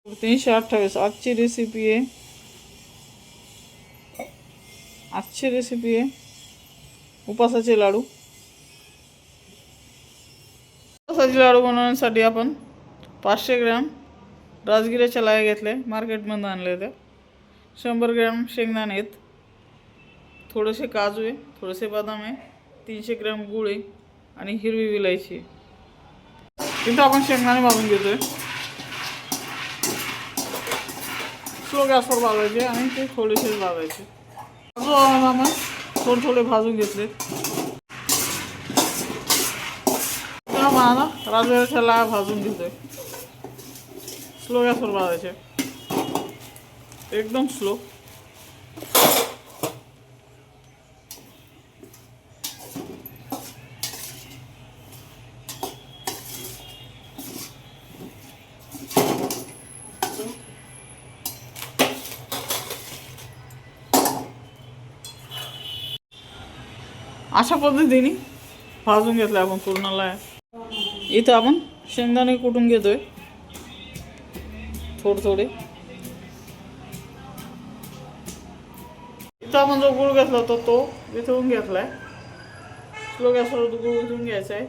328 आजची रेसिपी आहे उपासाचे लाडू। उपासाचे लाडू बनवण्यासाठी आपण 500 ग्रॅम राजगिऱ्याच्या लाया घेतल्या, मार्केटमधून आणले होते। 100 ग्रॅम शेंगदाणे आहेत, थोडेसे काजू आहे, थोडेसे बदाम आहे, 300 ग्रॅम गूळ आहे आणि हिरवी विलायची आहे। इथं आपण शेंगदाणे भाजून घेतोय, स्लो गॅसवर भाजायचे आणि ते थोडेसे भाजायचे। काजू आपण थोडे थोडे भाजून घेतले। मला राजगिऱ्याच्या लाया भाजून घेतोय, स्लो गॅसवर भाजायचे, एकदम स्लो। अशा पद्धतीने भाजून घेतलं आपण पूर्ण लाया। इथं आपण शेंगदाणे कुटून घेतोय थोडे थोडे। इथं आपण जो गुळ घेतला होता तो वितळून घेतलाय, स्लो गॅसवर गुळ वितळून घ्यायचा आहे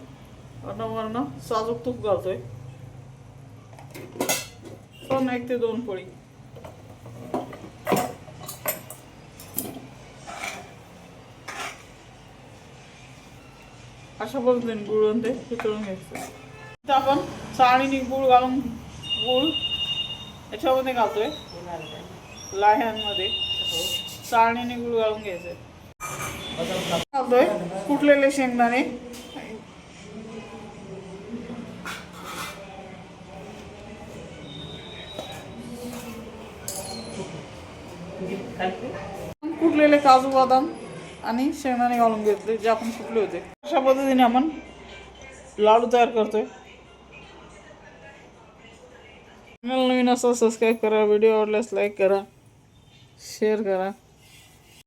आणि वरनं साजूक तूप घालतोय, पण 1 ते 2 पळी। अशा पद्धतीने गुळ ते वितळून घ्यायचं। इथं आपण चाळणीने गुळ घालून गुळ याच्यामध्ये घालतोय, लाह्यांमध्ये चाळणीने गुळ घालून घ्यायचंय। घालतोय कुटलेले शेंगदाणे, कुटलेले काजू बदाम आणि शेंगदाणे घालून घेतले जे आपण कुटले होते। अशा पद्धतीने आपण लाडू तयार करतोय। चॅनल नवीन असं सबस्क्राईब करा, व्हिडिओ आवडल्यास लाईक करा, शेअर करा।